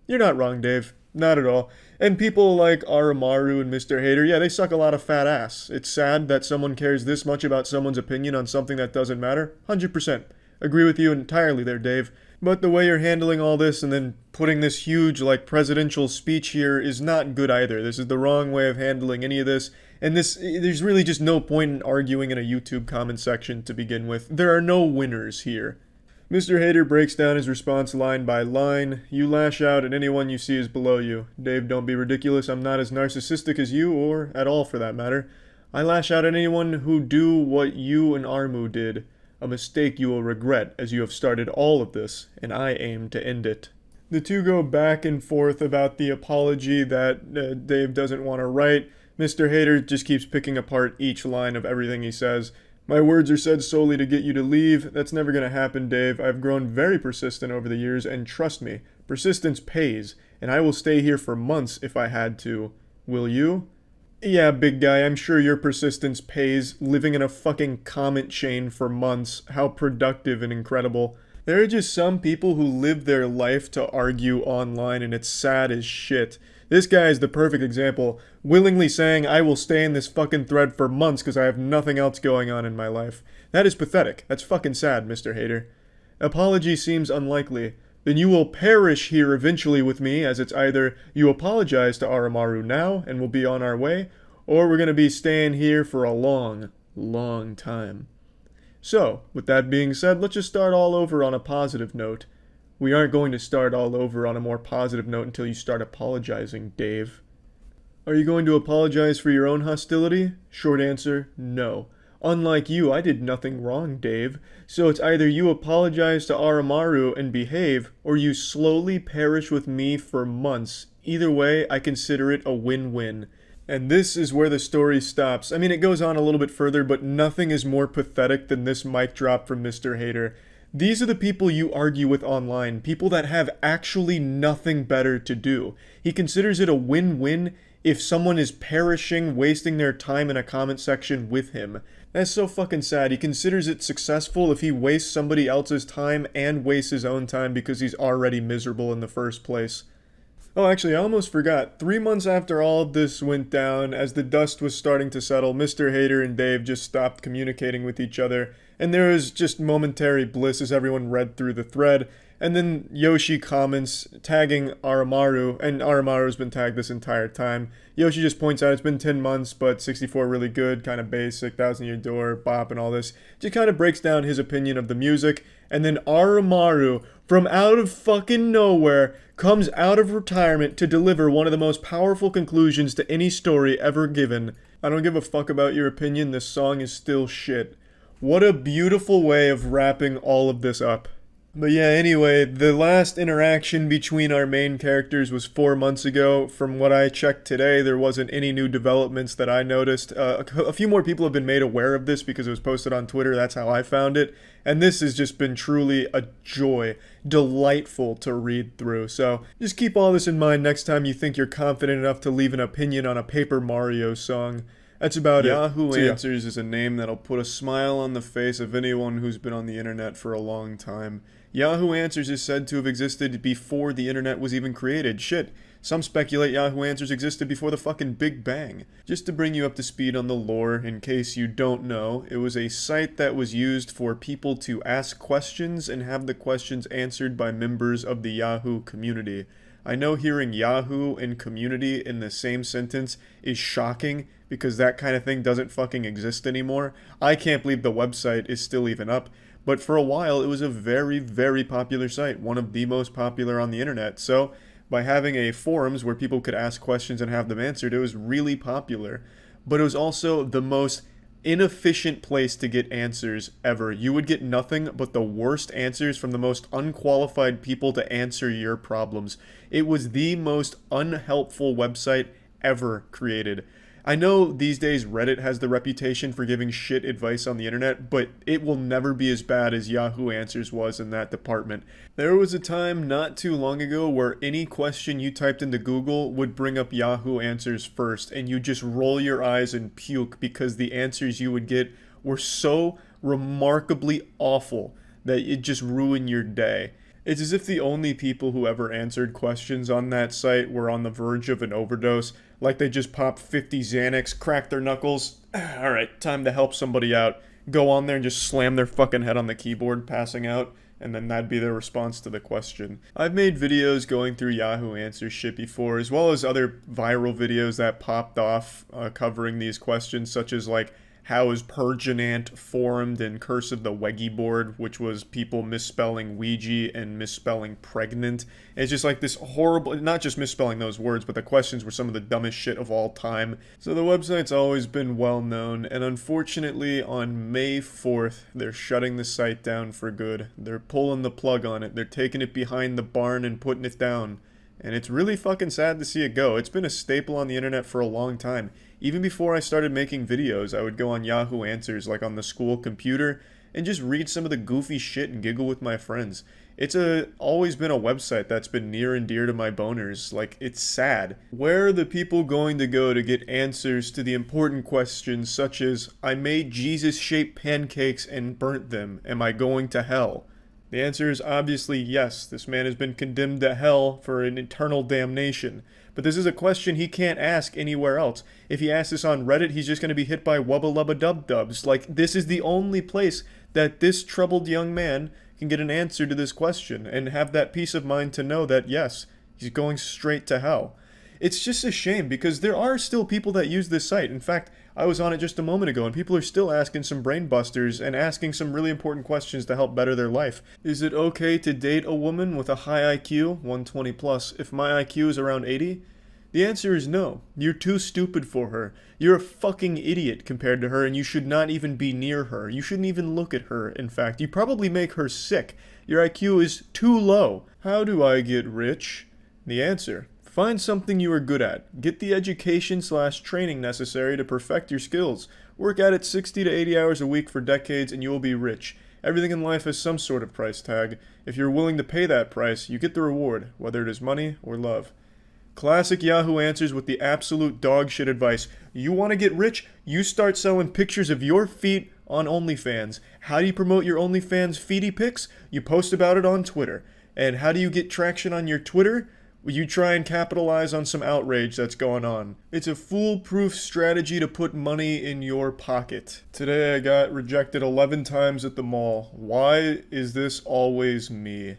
You're not wrong, Dave. Not at all. And people like Aramaru and Mr. Hater, yeah, they suck a lot of fat ass. It's sad that someone cares this much about someone's opinion on something that doesn't matter. 100%. Agree with you entirely there, Dave. But the way you're handling all this and then putting this huge, presidential speech here is not good either. This is the wrong way of handling any of this. And there's really just no point in arguing in a YouTube comment section to begin with. There are no winners here. Mr. Hater breaks down his response line by line. You lash out at anyone you see as below you. Dave, don't be ridiculous. I'm not as narcissistic as you, or at all for that matter. I lash out at anyone who do what you and Armu did. A mistake you will regret, as you have started all of this, and I aim to end it. The two go back and forth about the apology that Dave doesn't want to write. Mr. Hater just keeps picking apart each line of everything he says. My words are said solely to get you to leave. That's never going to happen, Dave. I've grown very persistent over the years, and trust me, persistence pays, and I will stay here for months if I had to. Will you? Yeah, big guy, I'm sure your persistence pays, living in a fucking comment chain for months. How productive and incredible. There are just some people who live their life to argue online, and it's sad as shit. This guy is the perfect example, willingly saying, I will stay in this fucking thread for months because I have nothing else going on in my life. That is pathetic. That's fucking sad, Mr. Hater. Apology seems unlikely. Then you will perish here eventually with me, as it's either you apologize to Aramaru now and we'll be on our way, or we're going to be staying here for a long, long time. So, with that being said, let's just start all over on a positive note. We aren't going to start all over on a more positive note until you start apologizing, Dave. Are you going to apologize for your own hostility? Short answer, no. Unlike you, I did nothing wrong, Dave. So it's either you apologize to Aramaru and behave, or you slowly perish with me for months. Either way, I consider it a win-win. And this is where the story stops. I mean, it goes on a little bit further, but nothing is more pathetic than this mic drop from Mr. Hater. These are the people you argue with online, people that have actually nothing better to do. He considers it a win-win if someone is perishing, wasting their time in a comment section with him. That's so fucking sad. He considers it successful if he wastes somebody else's time and wastes his own time because he's already miserable in the first place. Oh, actually, I almost forgot. 3 months after all of this went down, as the dust was starting to settle, Mr. Hater and Dave just stopped communicating with each other, and there was just momentary bliss as everyone read through the thread. And then Yoshi comments, tagging Aramaru, and Aramaru's been tagged this entire time. Yoshi just points out it's been 10 months, but 64 really good, kind of basic, 1,000 Year Door, bop, and all this. Just kind of breaks down his opinion of the music. And then Aramaru, from out of fucking nowhere, comes out of retirement to deliver one of the most powerful conclusions to any story ever given. I don't give a fuck about your opinion, this song is still shit. What a beautiful way of wrapping all of this up. But yeah, anyway, the last interaction between our main characters was 4 months ago. From what I checked today, there wasn't any new developments that I noticed. A few more people have been made aware of this because it was posted on Twitter. That's how I found it. And this has just been truly a joy. Delightful to read through. So just keep all this in mind next time you think you're confident enough to leave an opinion on a Paper Mario song. That's about it. Yahoo Answers is a name that'll put a smile on the face of anyone who's been on the internet for a long time. Yahoo Answers is said to have existed before the internet was even created. Shit, some speculate Yahoo Answers existed before the fucking Big Bang. Just to bring you up to speed on the lore, in case you don't know, it was a site that was used for people to ask questions and have the questions answered by members of the Yahoo community. I know hearing Yahoo and community in the same sentence is shocking because that kind of thing doesn't fucking exist anymore. I can't believe the website is still even up. But for a while, it was a very, very popular site, one of the most popular on the internet. So by having a forums where people could ask questions and have them answered, it was really popular. But it was also the most inefficient place to get answers ever. You would get nothing but the worst answers from the most unqualified people to answer your problems. It was the most unhelpful website ever created. I know these days Reddit has the reputation for giving shit advice on the internet, but it will never be as bad as Yahoo Answers was in that department. There was a time not too long ago where any question you typed into Google would bring up Yahoo Answers first, and you just roll your eyes and puke because the answers you would get were so remarkably awful that it just ruined your day. It's as if the only people who ever answered questions on that site were on the verge of an overdose. Like they just popped 50 Xanax, cracked their knuckles. Alright, time to help somebody out. Go on there and just slam their fucking head on the keyboard, passing out. And then that'd be their response to the question. I've made videos going through Yahoo Answers shit before, as well as other viral videos that popped off covering these questions, such as like, how is Perginant formed in Curse of the Weggy board, which was people misspelling Ouija and misspelling pregnant. It's just like this horrible, not just misspelling those words, but the questions were some of the dumbest shit of all time. So the website's always been well known, and unfortunately on May 4th, they're shutting the site down for good. They're pulling the plug on it. They're taking it behind the barn and putting it down. And it's really fucking sad to see it go. It's been a staple on the internet for a long time. Even before I started making videos, I would go on Yahoo Answers, like on the school computer, and just read some of the goofy shit and giggle with my friends. It's always been a website that's been near and dear to my boners. Like, it's sad. Where are the people going to go to get answers to the important questions such as, I made Jesus-shaped pancakes and burnt them. Am I going to hell? The answer is obviously yes. This man has been condemned to hell for an eternal damnation. But this is a question he can't ask anywhere else. If he asks this on Reddit, he's just going to be hit by wubba lubba dub dubs. Like, this is the only place that this troubled young man can get an answer to this question and have that peace of mind to know that, yes, he's going straight to hell. It's just a shame because there are still people that use this site. In fact, I was on it just a moment ago and people are still asking some brain busters and asking some really important questions to help better their life. Is it okay to date a woman with a high IQ, 120 plus, if my IQ is around 80? The answer is no. You're too stupid for her. You're a fucking idiot compared to her, and you should not even be near her. You shouldn't even look at her, in fact. You probably make her sick. Your IQ is too low. How do I get rich? The answer: find something you are good at. Get the education/training necessary to perfect your skills. Work at it 60 to 80 hours a week for decades, and you will be rich. Everything in life has some sort of price tag. If you're willing to pay that price, you get the reward, whether it is money or love. Classic Yahoo Answers with the absolute dog shit advice. You want to get rich? You start selling pictures of your feet on OnlyFans. How do you promote your OnlyFans feety pics? You post about it on Twitter. And how do you get traction on your Twitter? Well, you try and capitalize on some outrage that's going on. It's a foolproof strategy to put money in your pocket. Today I got rejected 11 times at the mall. Why is this always me?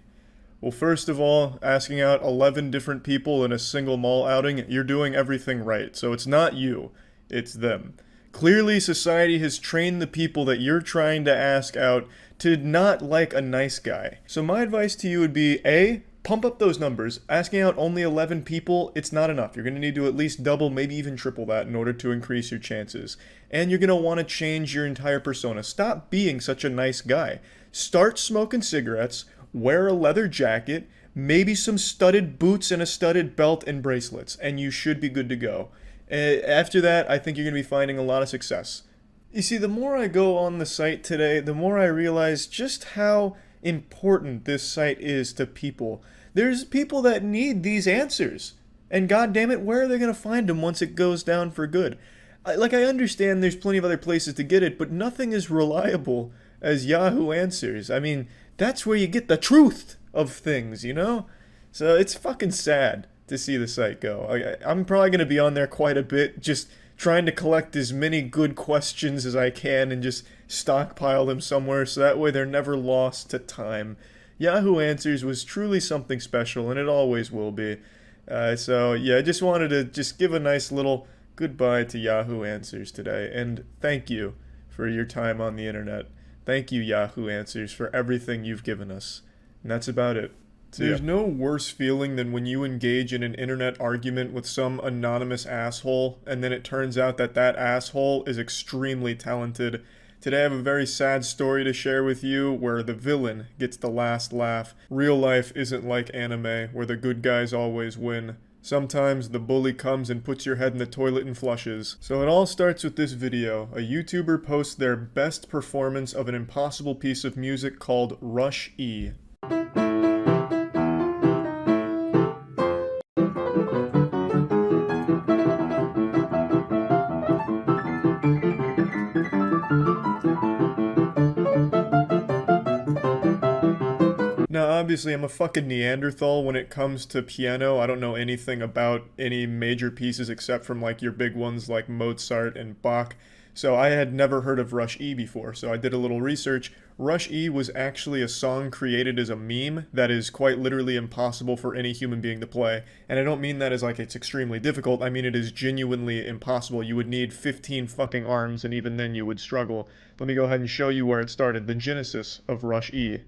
Well, first of all, asking out 11 different people in a single mall outing, you're doing everything right. So it's not you, it's them. Clearly, society has trained the people that you're trying to ask out to not like a nice guy. So my advice to you would be, A, pump up those numbers. Asking out only 11 people, it's not enough. You're going to need to at least double, maybe even triple that in order to increase your chances. And you're going to want to change your entire persona. Stop being such a nice guy. Start smoking cigarettes. Wear a leather jacket, maybe some studded boots and a studded belt and bracelets, and you should be good to go. After that, I think you're going to be finding a lot of success. You see, the more I go on the site today, the more I realize just how important this site is to people. There's people that need these answers, and goddammit, where are they going to find them once it goes down for good? I understand there's plenty of other places to get it, but nothing is reliable as Yahoo Answers. I mean, that's where you get the truth of things, you know? So it's fucking sad to see the site go. I'm probably going to be on there quite a bit, just trying to collect as many good questions as I can and just stockpile them somewhere so that way they're never lost to time. Yahoo Answers was truly something special, and it always will be. So yeah, I just wanted to just give a nice little goodbye to Yahoo Answers today, and thank you for your time on the internet. Thank you, Yahoo Answers, for everything you've given us. And that's about it. There's no worse feeling than when you engage in an internet argument with some anonymous asshole, and then it turns out that that asshole is extremely talented. Today I have a very sad story to share with you where the villain gets the last laugh. Real life isn't like anime, where the good guys always win. Sometimes the bully comes and puts your head in the toilet and flushes. So it all starts with this video. A YouTuber posts their best performance of an impossible piece of music called Rush E. Now, obviously, I'm a fucking Neanderthal when it comes to piano. I don't know anything about any major pieces except from, like, your big ones like Mozart and Bach. So I had never heard of Rush E before, so I did a little research. Rush E was actually a song created as a meme that is quite literally impossible for any human being to play. And I don't mean that as like it's extremely difficult, I mean it is genuinely impossible. You would need 15 fucking arms, and even then you would struggle. Let me go ahead and show you where it started, the genesis of Rush E.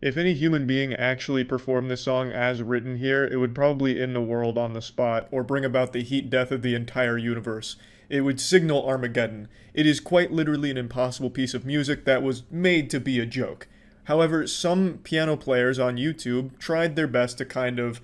If any human being actually performed this song as written here, it would probably end the world on the spot, or bring about the heat death of the entire universe. It would signal Armageddon. It is quite literally an impossible piece of music that was made to be a joke. However, some piano players on YouTube tried their best to kind of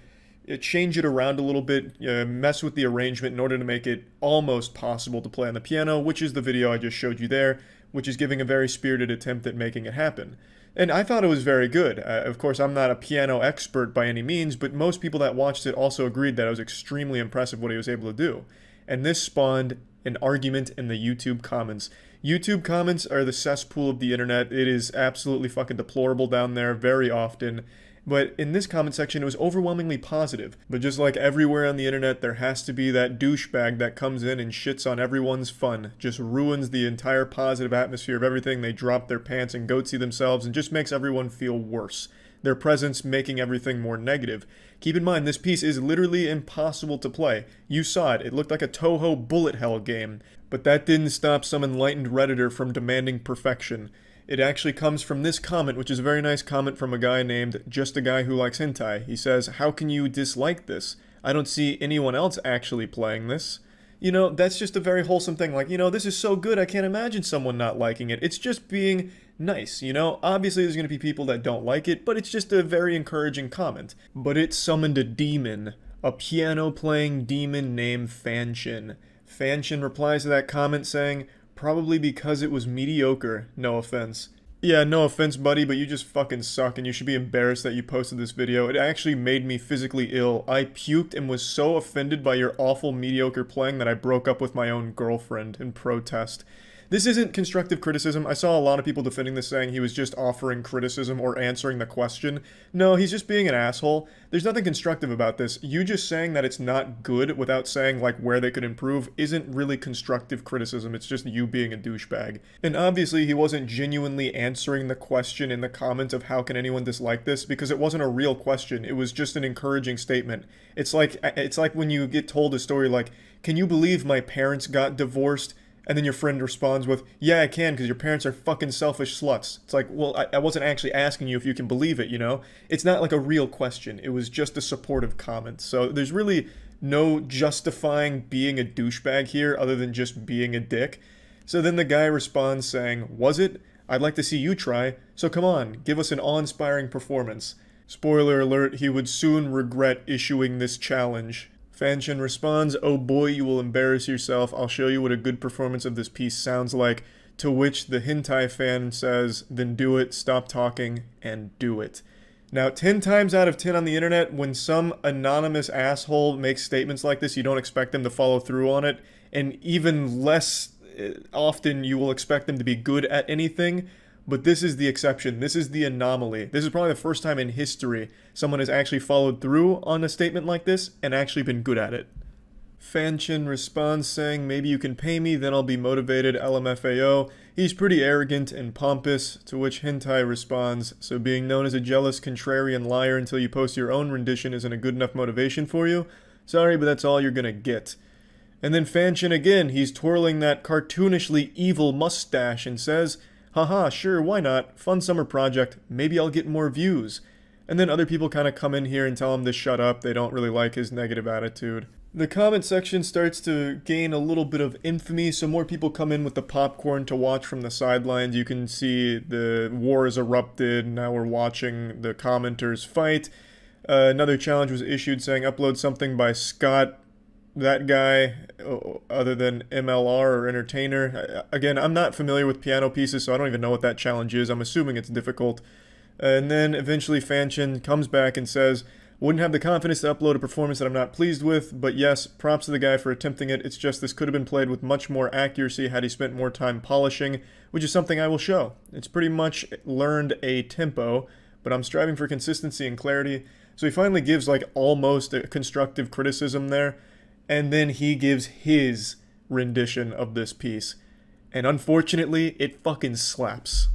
change it around a little bit, mess with the arrangement in order to make it almost possible to play on the piano, which is the video I just showed you there, which is giving a very spirited attempt at making it happen. And I thought it was very good. Of course, I'm not a piano expert by any means, but most people that watched it also agreed that it was extremely impressive what he was able to do. And this spawned an argument in the YouTube comments. YouTube comments are the cesspool of the internet. It is absolutely fucking deplorable down there very often. But in this comment section, it was overwhelmingly positive. But just like everywhere on the internet, there has to be that douchebag that comes in and shits on everyone's fun, just ruins the entire positive atmosphere of everything. They drop their pants and goatsy themselves and just makes everyone feel worse. Their presence making everything more negative. Keep in mind, this piece is literally impossible to play. You saw it. It looked like a Toho bullet hell game. But that didn't stop some enlightened Redditor from demanding perfection. It actually comes from this comment, which is a very nice comment from a guy named Just a Guy Who Likes Hentai. He says, "How can you dislike this? I don't see anyone else actually playing this." You know, that's just a very wholesome thing. Like, this is so good, I can't imagine someone not liking it. It's just being nice, Obviously, there's going to be people that don't like it, but it's just a very encouraging comment. But it summoned a demon, a piano-playing demon named Fanshin. Fanshin replies to that comment saying, "Probably because it was mediocre, no offense." Yeah, no offense, buddy, but you just fucking suck and you should be embarrassed that you posted this video. It actually made me physically ill. I puked and was so offended by your awful mediocre playing that I broke up with my own girlfriend in protest. This isn't constructive criticism. I saw a lot of people defending this saying he was just offering criticism or answering the question. No, he's just being an asshole. There's nothing constructive about this. You just saying that it's not good without saying like where they could improve isn't really constructive criticism. It's just you being a douchebag. And obviously he wasn't genuinely answering the question in the comments of how can anyone dislike this, because it wasn't a real question. It was just an encouraging statement. It's like when you get told a story like, "Can you believe my parents got divorced?" And then your friend responds with, "Yeah, I can, because your parents are fucking selfish sluts." It's like, well, I wasn't actually asking you if you can believe it, It's not like a real question. It was just a supportive comment. So there's really no justifying being a douchebag here other than just being a dick. So then the guy responds saying, "Was it? I'd like to see you try. So come on, give us an awe-inspiring performance." Spoiler alert, he would soon regret issuing this challenge. Fanshin responds, "Oh boy, you will embarrass yourself. I'll show you what a good performance of this piece sounds like." To which the hentai fan says, "Then do it, stop talking, and do it." Now, 10 times out of 10 on the internet, when some anonymous asshole makes statements like this, you don't expect them to follow through on it. And even less often, you will expect them to be good at anything. But this is the exception. This is the anomaly. This is probably the first time in history someone has actually followed through on a statement like this and actually been good at it. Fanshin responds saying, "Maybe you can pay me, then I'll be motivated, LMFAO. He's pretty arrogant and pompous," to which Hentai responds, "So being known as a jealous, contrarian liar until you post your own rendition isn't a good enough motivation for you? Sorry, but that's all you're gonna get." And then Fanshin again, he's twirling that cartoonishly evil mustache and says, "Haha, sure, why not? Fun summer project. Maybe I'll get more views." And then other people kind of come in here and tell him to shut up. They don't really like his negative attitude. The comment section starts to gain a little bit of infamy, so more people come in with the popcorn to watch from the sidelines. You can see the war has erupted. Now we're watching the commenters fight. Another challenge was issued saying upload something by Scott, that guy, other than MLR or Entertainer. Again, I'm not familiar with piano pieces, so I don't even know what that challenge is. I'm assuming it's difficult. And then eventually Fanshin comes back and says, "Wouldn't have the confidence to upload a performance that I'm not pleased with, but yes, props to the guy for attempting it. It's just this could have been played with much more accuracy had he spent more time polishing, which is something I will show. It's pretty much learned a tempo, but I'm striving for consistency and clarity." So he finally gives like almost a constructive criticism there. And then he gives his rendition of this piece. And unfortunately, it fucking slaps.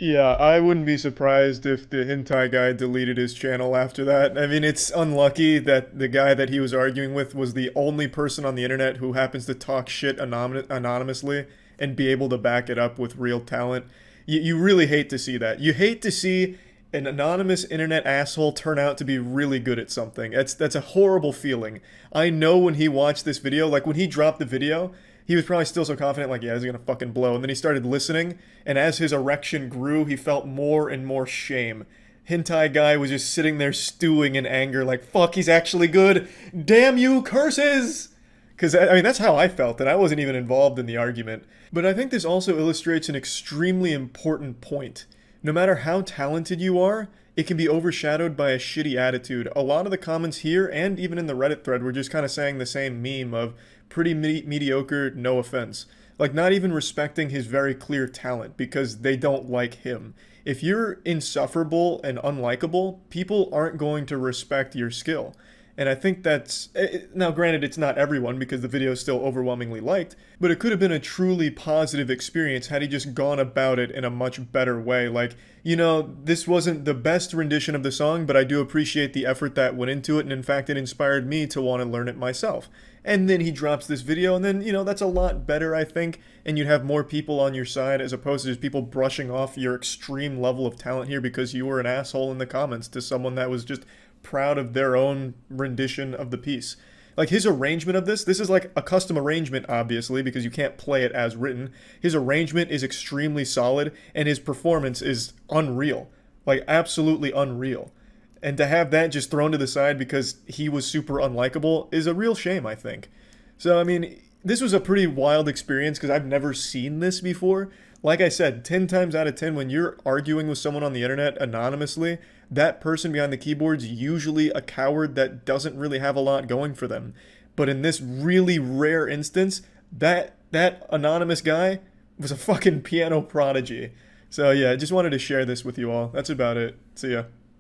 Yeah, I wouldn't be surprised if the hentai guy deleted his channel after that. I mean, it's unlucky that the guy that he was arguing with was the only person on the internet who happens to talk shit anonymously and be able to back it up with real talent. You really hate to see that. You hate to see an anonymous internet asshole turn out to be really good at something. That's a horrible feeling. I know when he watched this video, like when he dropped the video, he was probably still so confident, like, yeah, this is gonna fucking blow. And then he started listening, and as his erection grew, he felt more and more shame. Hentai guy was just sitting there stewing in anger, like, fuck, he's actually good. Damn you, curses! Because, I mean, that's how I felt, and I wasn't even involved in the argument. But I think this also illustrates an extremely important point. No matter how talented you are, it can be overshadowed by a shitty attitude. A lot of the comments here, and even in the Reddit thread, were just kind of saying the same meme of pretty mediocre, no offense. Like, not even respecting his very clear talent because they don't like him. If you're insufferable and unlikable, people aren't going to respect your skill. And I think that's, now granted, it's not everyone because the video is still overwhelmingly liked, but it could have been a truly positive experience had he just gone about it in a much better way. Like, you know, this wasn't the best rendition of the song, but I do appreciate the effort that went into it, and in fact, it inspired me to want to learn it myself. And then he drops this video, and then, you know, that's a lot better, I think, and you'd have more people on your side as opposed to just people brushing off your extreme level of talent here because you were an asshole in the comments to someone that was just proud of their own rendition of the piece. Like his arrangement of this is like a custom arrangement, obviously, because you can't play it as written. His arrangement is extremely solid, and his performance is unreal. Like, absolutely unreal. And to have that just thrown to the side because he was super unlikable is a real shame, I think. So, I mean, this was a pretty wild experience because I've never seen this before. Like I said, 10 times out of 10, when you're arguing with someone on the internet anonymously, that person behind the keyboard's usually a coward that doesn't really have a lot going for them. But in this really rare instance, that anonymous guy was a fucking piano prodigy. So yeah, I just wanted to share this with you all. That's about it. See ya.